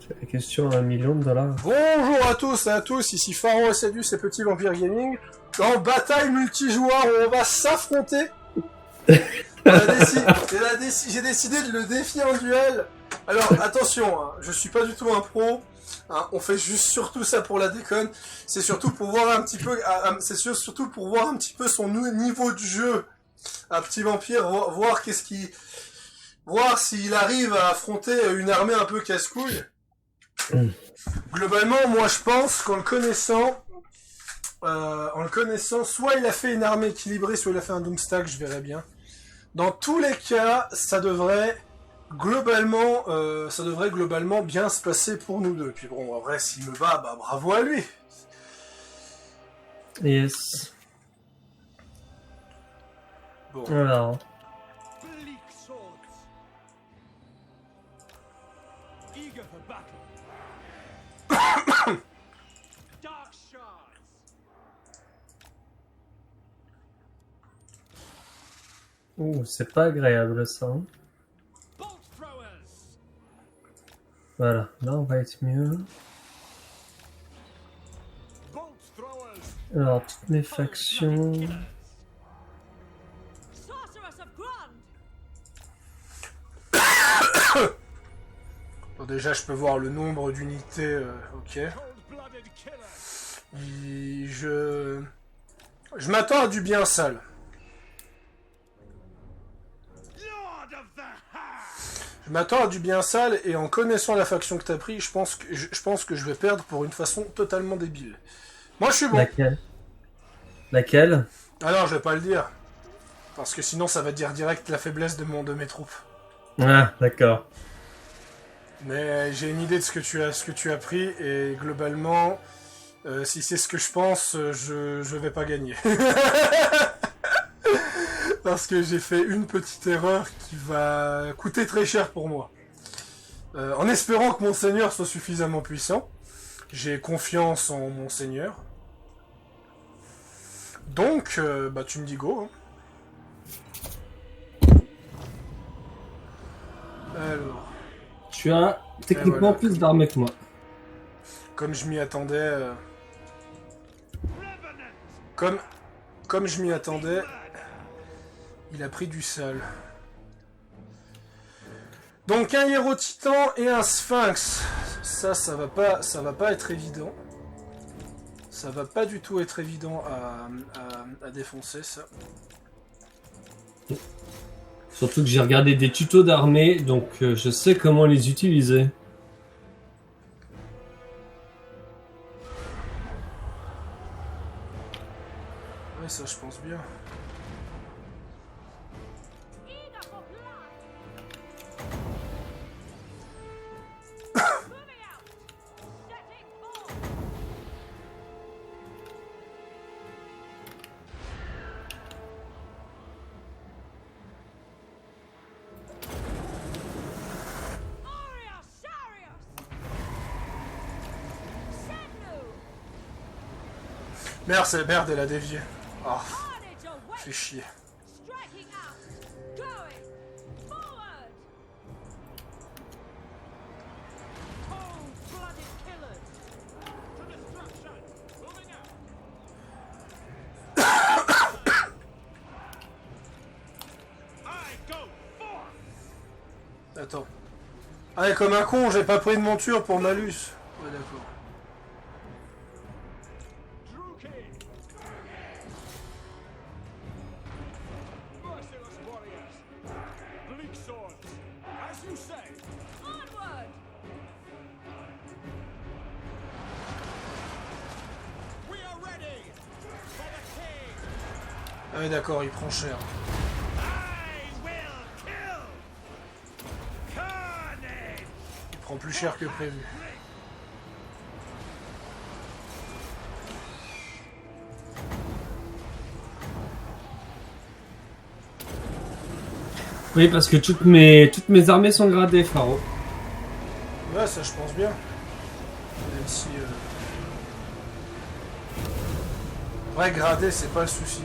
C'est la question à 1 million de dollars. Bonjour à tous et à tous, ici Pharaon et Sadus et Petit Vampire Gaming. En bataille multijoueur, on va s'affronter. J'ai décidé de le défier en duel. Alors attention, hein, je suis pas du tout un pro. Hein, on fait juste surtout ça pour la déconne. C'est surtout pour voir un petit peu, surtout pour voir un petit peu son niveau de jeu. Un petit vampire, voir voir s'il arrive à affronter une armée un peu casse-couille. Globalement, moi je pense qu'en le connaissant, soit il a fait une armée équilibrée, soit il a fait un Doomstack, je verrai bien. Dans tous les cas, ça devrait globalement bien se passer pour nous deux. Puis bon, en vrai, s'il me bat, bah bravo à lui. Yes. Bon. Alors. Ouh, c'est pas agréable ça. Hein. Voilà, là on va être mieux. Alors, toutes mes factions... Bon, déjà, je peux voir le nombre d'unités, ok. Je m'attends à du bien sale. Je m'attends à du bien sale, et en connaissant la faction que t'as pris, je pense que je vais perdre pour une façon totalement débile. Moi, je suis bon. Laquelle? Ah non, je vais pas le dire. Parce que sinon, ça va dire direct la faiblesse de mes troupes. Ah, d'accord. Mais j'ai une idée de ce que tu as pris, et globalement, si c'est ce que je pense, je vais pas gagner. Parce que j'ai fait une petite erreur qui va coûter très cher pour moi. En espérant que mon seigneur soit suffisamment puissant, j'ai confiance en mon seigneur. Donc, bah tu me dis go. Hein. Alors... Tu as techniquement voilà. Plus d'armées que moi. Comme je m'y attendais... Comme je m'y attendais... Il a pris du sale. Donc un héros titan et un sphinx. Ça va pas être évident. Ça va pas du tout être évident à défoncer, ça. Surtout que j'ai regardé des tutos d'armée, donc je sais comment les utiliser. Ouais, ça je pense bien. Merde, elle a dévié. Oh, fait chier. Attends. Ah, comme un con, j'ai pas pris de monture pour malus. Ouais, d'accord. Ah ouais, d'accord, il prend cher. Il prend plus cher que prévu. Oui, parce que toutes mes armées sont gradées, Pharaon. Ouais, ça je pense bien. Même si... Ouais, gradé, c'est pas le souci.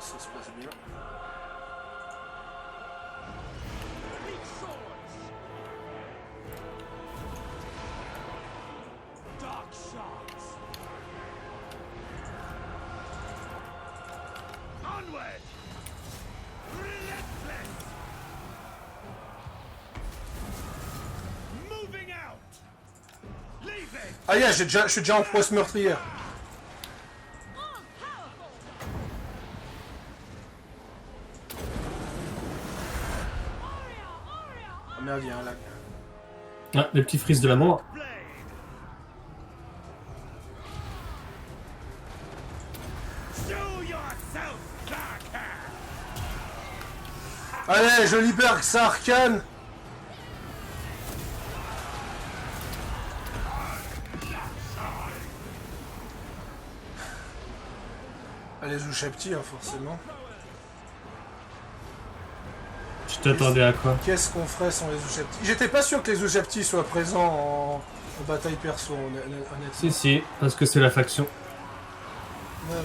ça se passe bien. Ah yeah, je suis déjà en prouesse meurtrière. Ah merde, il y a un lag. Ah, les petits frises de la mort. Allez, je libère ça, Arcane. Allez, Zouchapti, hein, forcément. Tu t'attendais à quoi? Qu'est-ce qu'on ferait sans les Zouchapti? J'étais pas sûr que les Zouchapti soient présents en bataille perso, honnêtement. Si, parce que c'est la faction. Ouais, ouais.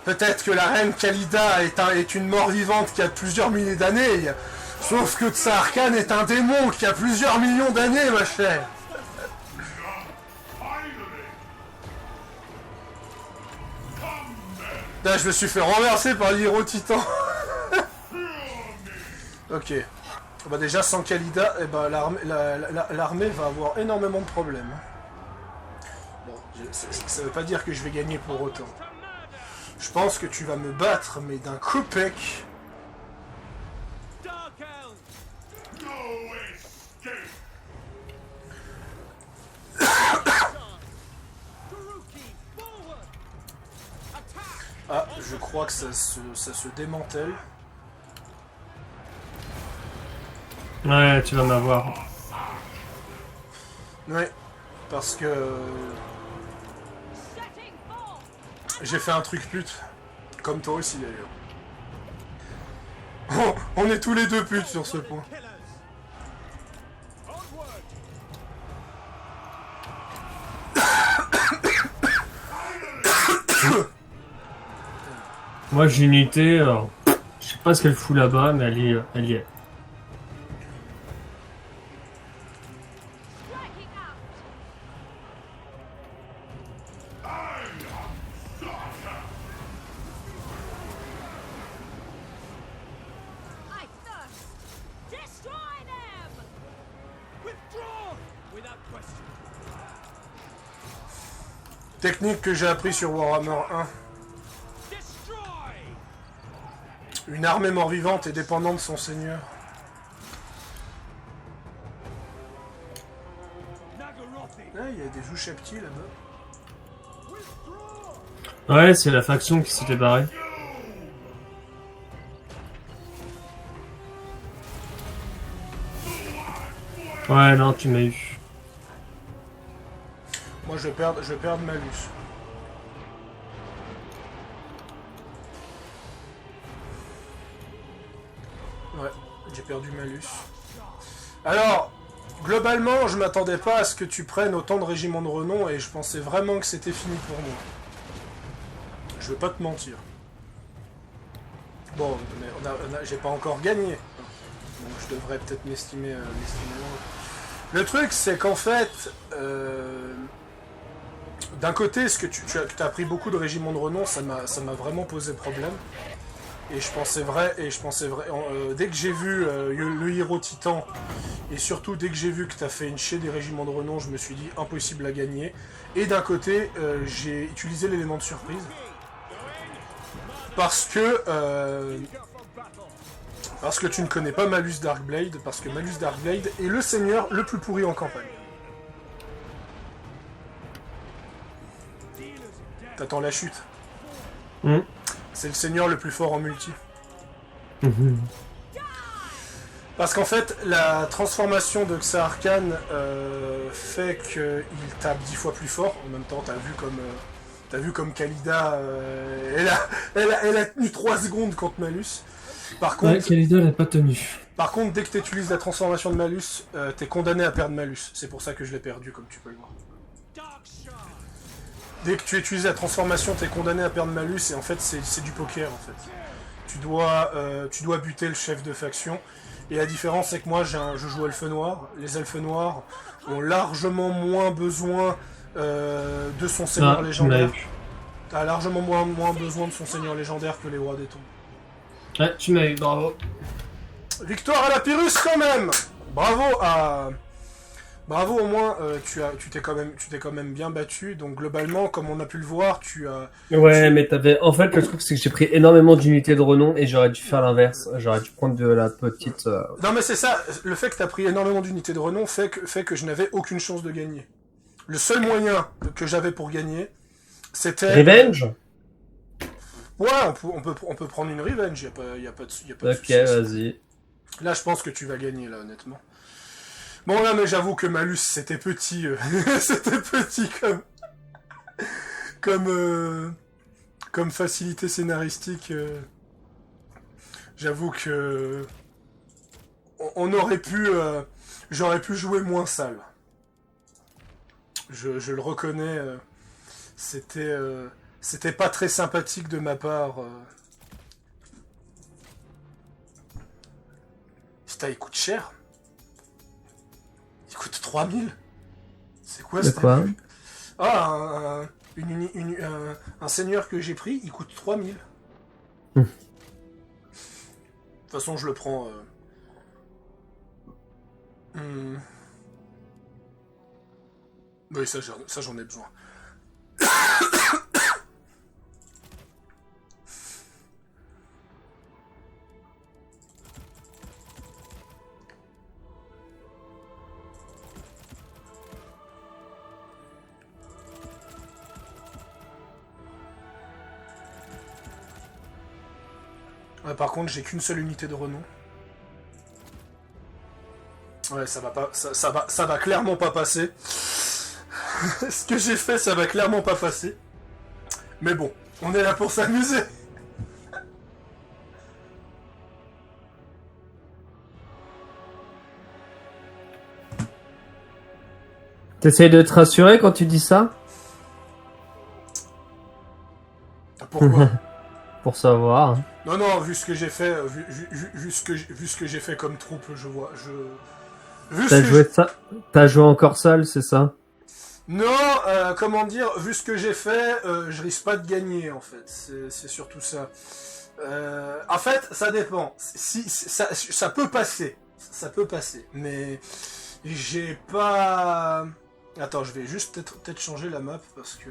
Peut-être que la reine Khalida est une mort vivante qui a plusieurs milliers d'années. Sauf que Tsar Khan est un démon qui a plusieurs millions d'années, ma chère. Là, je me suis fait renverser par l'Hiro Titan. Ok. Bah déjà, sans Khalida, eh ben, l'armée va avoir énormément de problèmes. Bon, ça veut pas dire que je vais gagner pour autant. Je pense que tu vas me battre, mais d'un coup pec. Ah, je crois que ça se démantèle. Ouais, tu vas m'avoir. Ouais, parce que... j'ai fait un truc pute. Comme toi aussi, d'ailleurs. On est tous les deux putes sur ce point. Moi, j'ai une unité, je sais pas ce qu'elle fout là-bas, mais elle y est. Technique que j'ai appris sur Warhammer 1. Une armée mort-vivante est dépendante de son seigneur. Ah, il y a des Zouchapti là-bas. Ouais, c'est la faction qui s'était barrée. Ouais, non, tu m'as eu. Moi, je vais perdre malus. Ouais, j'ai perdu malus. Alors, globalement, je m'attendais pas à ce que tu prennes autant de régiments de renom et je pensais vraiment que c'était fini pour moi. Je vais pas te mentir. Bon, mais j'ai pas encore gagné. Donc je devrais peut-être m'estimer loin. Le truc, c'est qu'en fait... d'un côté, ce que tu as pris beaucoup de régiments de renom, ça m'a vraiment posé problème. Et je pensais dès que j'ai vu le Hiro Titan, et surtout dès que j'ai vu que tu as fait une chier des régiments de renom, je me suis dit impossible à gagner. Et d'un côté, j'ai utilisé l'élément de surprise. Parce que tu ne connais pas Malus Darkblade, parce que Malus Darkblade est le seigneur le plus pourri en campagne. T'attends la chute. C'est le seigneur le plus fort en multi. Parce qu'en fait, la transformation de Tsar Khan fait qu'il tape 10 fois plus fort. En même temps, t'as vu comme Khalida, elle a tenu 3 secondes contre Malus. Par contre, ouais, Khalida n'a pas tenu. Par contre, dès que tu utilises la transformation de Malus, t'es condamné à perdre Malus. C'est pour ça que je l'ai perdu, comme tu peux le voir. Dès que tu utilises la transformation, t'es condamné à perdre malus, et en fait, c'est du poker, en fait. Tu dois buter le chef de faction. Et la différence, c'est que moi, je joue elfe noir. Les elfes noirs ont largement moins besoin de son seigneur légendaire. T'as largement moins besoin de son seigneur légendaire que les rois des tombes. Ouais, tu m'as eu, bravo. Victoire à la Pyrrhus quand même. Bravo au moins, tu t'es quand même bien battu. Donc globalement, comme on a pu le voir, tu as. Ouais, mais en fait, le truc, c'est que j'ai pris énormément d'unités de renom et j'aurais dû faire l'inverse. J'aurais dû prendre de la petite. Non, mais c'est ça. Le fait que tu as pris énormément d'unités de renom fait que je n'avais aucune chance de gagner. Le seul moyen que j'avais pour gagner, c'était. Revenge. Ouais, on peut prendre une revenge. Y a pas de souci. Ok, vas-y. Là, je pense que tu vas gagner, là, honnêtement. Bon, là, mais j'avoue que Malus, c'était petit. C'était petit comme facilité scénaristique. J'avoue que on aurait pu, j'aurais pu jouer moins sale. Je le reconnais. C'était pas très sympathique de ma part. Putain, il coûte cher. Il coûte 3000. C'est quoi ce truc? Ah, un seigneur que j'ai pris, il coûte 3000. De toute façon, je le prends. Oui, ça j'en ai besoin. Ouais, par contre, j'ai qu'une seule unité de renom. Ouais, ça va clairement pas passer. Ce que j'ai fait, ça va clairement pas passer. Mais bon, on est là pour s'amuser. T'essayes de te rassurer quand tu dis ça? Pourquoi? Pour savoir. Non, vu ce que j'ai fait, vu ce que j'ai fait comme troupe, je vois, T'as joué encore seul, c'est ça? Non, comment dire, vu ce que j'ai fait, je risque pas de gagner, en fait. C'est surtout ça. En fait, ça dépend. Ça peut passer. Ça peut passer. Mais j'ai pas... Attends, je vais juste peut-être changer la map, parce que...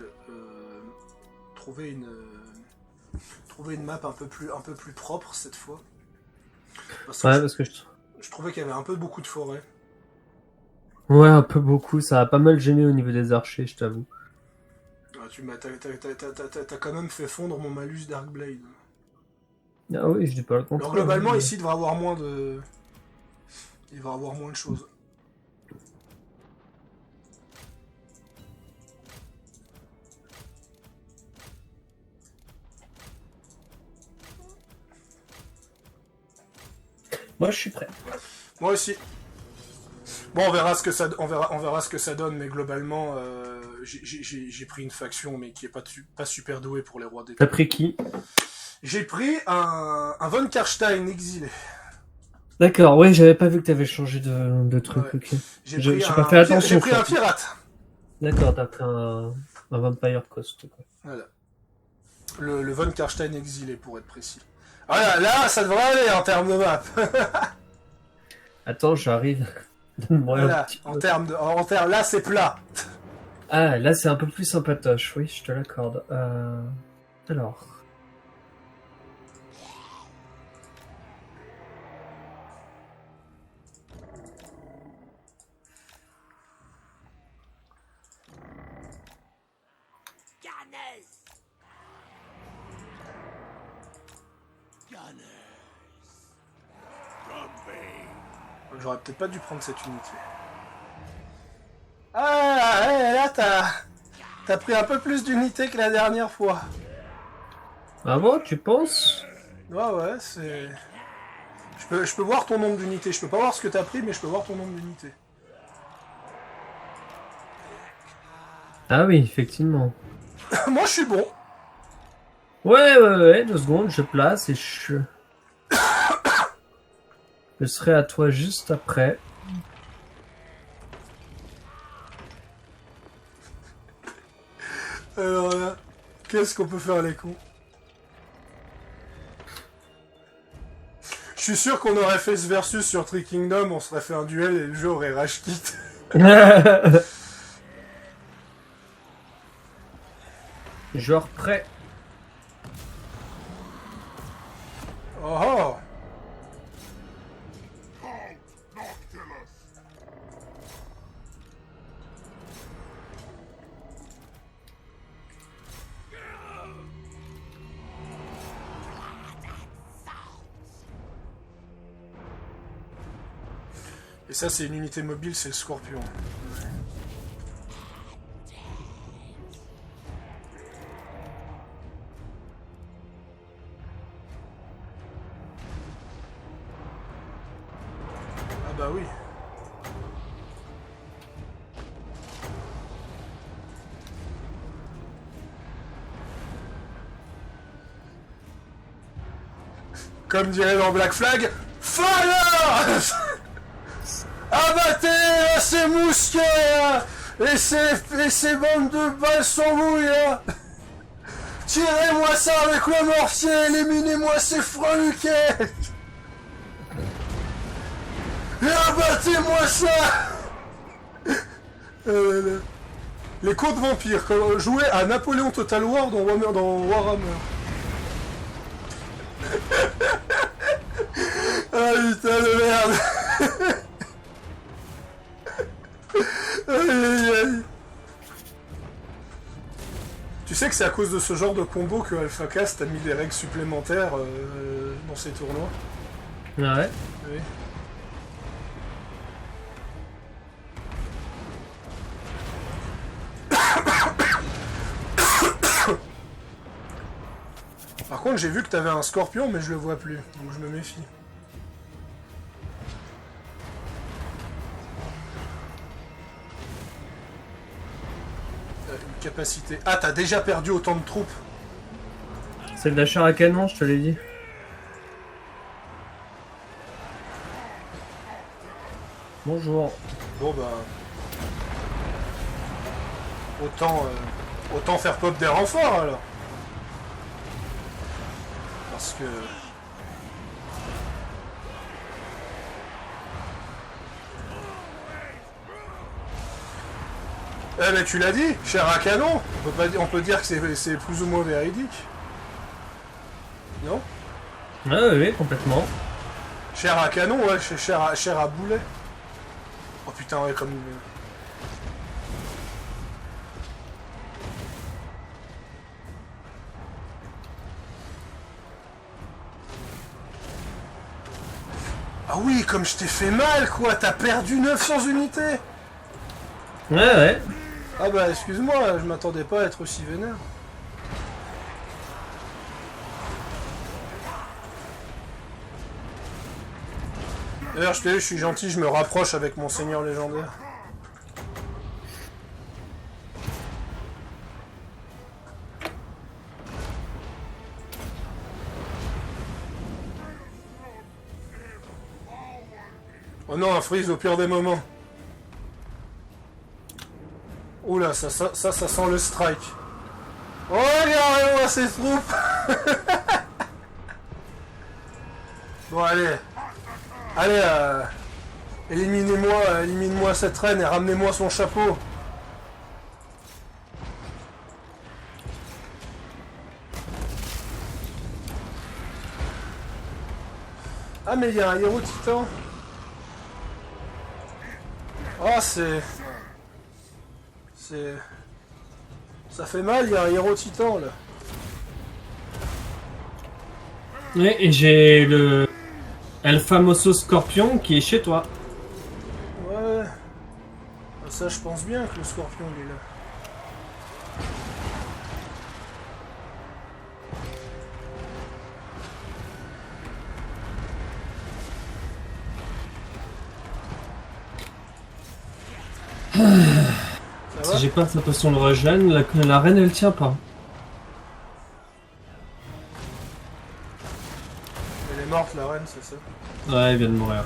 trouver une map un peu plus propre, cette fois. Parce que je trouvais qu'il y avait un peu beaucoup de forêt. Ouais, un peu beaucoup. Ça a pas mal gêné au niveau des archers, je t'avoue. Ah, t'as quand même fait fondre mon malus Darkblade. Ah oui, je dis pas le contraire. Alors globalement, ici, il devrait avoir moins de... Il va avoir moins de choses. Moi, je suis prêt. Moi aussi. Bon, on verra ce que ça donne, mais globalement, j'ai pris une faction, mais qui est pas super douée pour les rois des... T'as pris qui? J'ai pris un Von Karstein exilé. D'accord, ouais, j'avais pas vu que t'avais changé de truc. Ouais. Ok. J'ai pas fait attention. J'ai pris un pirate. D'accord, t'as pris un Vampire Coast. Quoi. Voilà. Le Von Karstein exilé, pour être précis. Voilà, là, ça devrait aller en termes de map. Attends, j'arrive. Voilà, en termes, là, c'est plat. Ah, là, c'est un peu plus sympatoche. Oui, je te l'accorde. Alors. J'aurais peut-être pas dû prendre cette unité. Ah, ouais, là, t'as pris un peu plus d'unités que la dernière fois. Ah bon, tu penses? Ouais, c'est... Je peux voir ton nombre d'unités. Je peux pas voir ce que t'as pris, mais je peux voir ton nombre d'unités. Ah oui, effectivement. Moi, je suis bon. Ouais, 2 secondes, je place et je serai à toi juste après. Alors là, qu'est-ce qu'on peut faire les cons? Je suis sûr qu'on aurait fait ce versus sur Tree Kingdom, on serait fait un duel et le jeu aurait rage quit. Genre prêt. Oh oh. Et ça, c'est une unité mobile, c'est le Scorpion. Ah bah oui. Comme dirait dans Black Flag, Fire! Abattez ces mousquets et ces bandes de balles sans mouille. Tirez-moi ça avec le mortier, éliminez-moi ces freluquets. Et abattez-moi ça. Les codes vampires, jouer à Napoléon Total War dans Warhammer. Ah putain de merde. Aïe, aïe, aïe. Tu sais que c'est à cause de ce genre de combo que AlphaCast a mis des règles supplémentaires dans ses tournois. Ah ouais. Oui. Par contre, j'ai vu que t'avais un scorpion, mais je le vois plus, donc je me méfie. Une capacité... Ah, t'as déjà perdu autant de troupes. C'est de la chair à canon, je te l'ai dit. Bonjour. Bon bah... Autant faire pop des renforts, alors. Parce que... Eh mais tu l'as dit, chair à canon, on peut dire que c'est plus ou moins véridique. Non? Ah oui, complètement. Chair à canon, ouais, chair à boulet. Oh putain, ouais, comme... Ah oui, comme je t'ai fait mal, quoi, t'as perdu 900 unités. Ouais. Ah bah excuse-moi, je m'attendais pas à être aussi vénère. D'ailleurs, je suis gentil, je me rapproche avec mon seigneur légendaire. Oh non, un freeze au pire des moments. Oula, ça sent le strike. Oh, regardez-moi ces troupes. Bon, allez. Allez, éliminez-moi cette reine et ramenez-moi son chapeau. Ah, mais il y a un héros titan. Oh, ça fait mal, il y a un héros titan, là. Ouais, et j'ai le famoso Scorpion qui est chez toi. Ouais. Ça, je pense bien que le scorpion, il est là. Ça va? j'ai pas sa potion de régène, la reine elle tient pas. Elle est morte, la reine, c'est ça? Ouais, elle vient de mourir.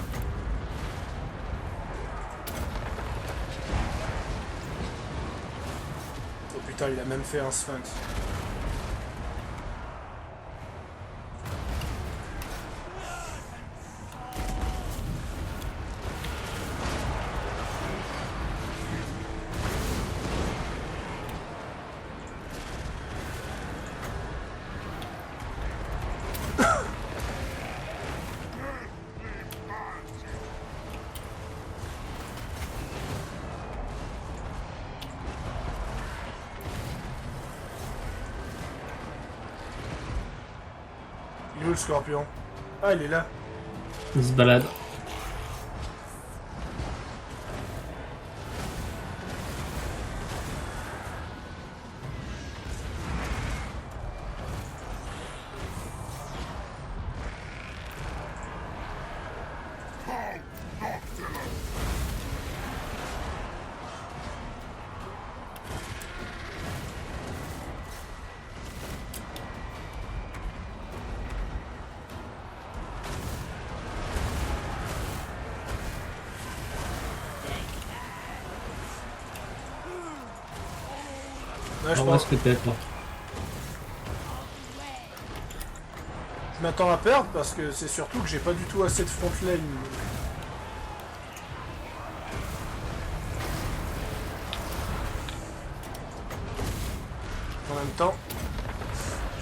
Oh putain, il a même fait un sphinx. Il est où le scorpion? Ah, il est là. Il se balade. Ouais, je En pense. vrai, peut-être. Je m'attends à perdre parce que c'est surtout que j'ai pas du tout assez de front lane. En même temps,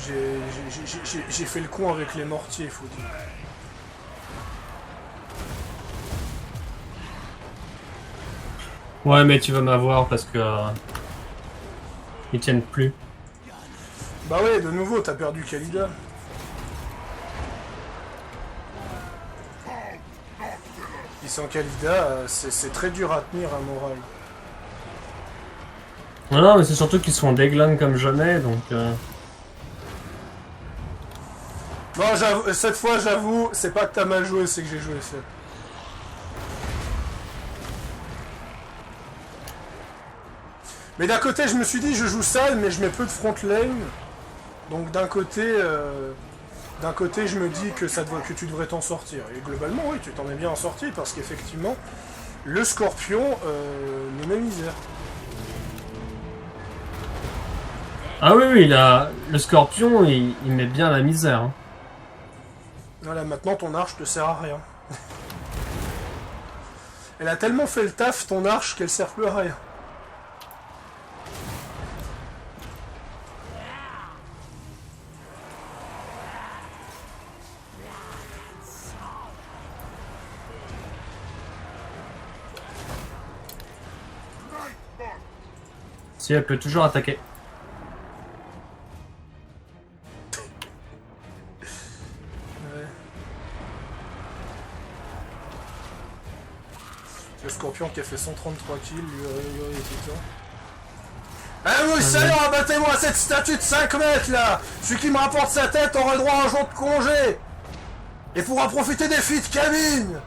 j'ai fait le con avec les mortiers, faut dire. Ouais, mais tu vas m'avoir parce que ils tiennent plus. Bah ouais, de nouveau, t'as perdu Khalida. Et sans Khalida, c'est très dur à tenir un moral. Non, mais c'est surtout qu'ils sont déglingues comme jamais, donc. Bon, cette fois, j'avoue, c'est pas que t'as mal joué, c'est que j'ai joué faible. Mais d'un côté, je me suis dit, je joue sale, mais je mets peu de front lane. Donc d'un côté, je me dis que tu devrais t'en sortir. Et globalement, oui, tu t'en es bien en sorti, parce qu'effectivement, le scorpion nous met misère. Ah oui, le scorpion, il met bien la misère. Hein. Voilà, maintenant ton arche te sert à rien. Elle a tellement fait le taf, ton arche, qu'elle sert plus à rien. Si elle peut toujours attaquer. Ouais. Le scorpion qui a fait 133 kills, lui et tout ça. Ah oui, salaud, abattez-moi cette statue de 5 mètres là! Celui qui me rapporte sa tête aura le droit à un jour de congé! Et pourra profiter des filles de cabine!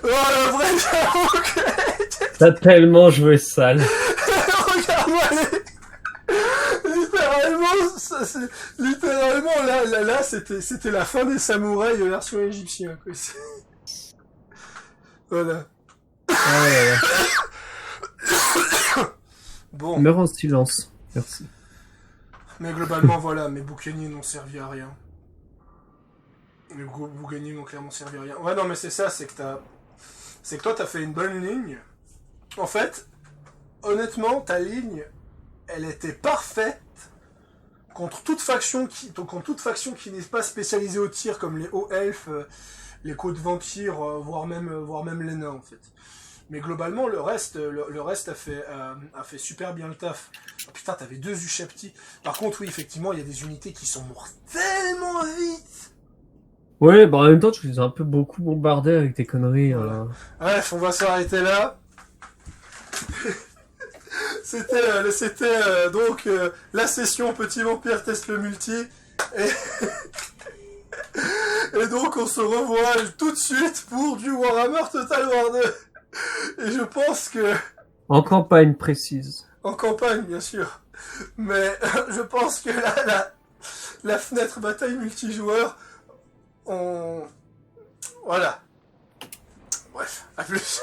Oh, le vrai, j'avoue que... T'as tellement joué sale. Regarde-moi littéralement, littéralement, là, c'était la fin des samouraïs version égyptien, quoi. Voilà. Ah ouais, ouais. Bon. Meurs en silence. Merci. Mais globalement, voilà, mes boucaniers n'ont servi à rien. Les boucaniers n'ont clairement servi à rien. Ouais, non, mais c'est ça, c'est que toi, t'as fait une bonne ligne. En fait, honnêtement, ta ligne, elle était parfaite contre toute faction qui n'est pas spécialisée au tir, comme les hauts elfes, les côtes vampires, voire même les nains, en fait. Mais globalement, le reste a fait super bien le taf. Oh, putain, t'avais 2 Ushapti. Par contre, oui, effectivement, il y a des unités qui sont mortes tellement vite. Ouais, bah en même temps, tu les as un peu beaucoup bombardés avec tes conneries. Voilà. Bref, on va s'arrêter là. C'était donc la session Petit Vampire teste le multi. Et Et donc on se revoit tout de suite pour du Warhammer Total War 2. Et je pense que... En campagne précise. En campagne, bien sûr. Mais je pense que la fenêtre bataille multijoueur, Voilà. Bref, à plus.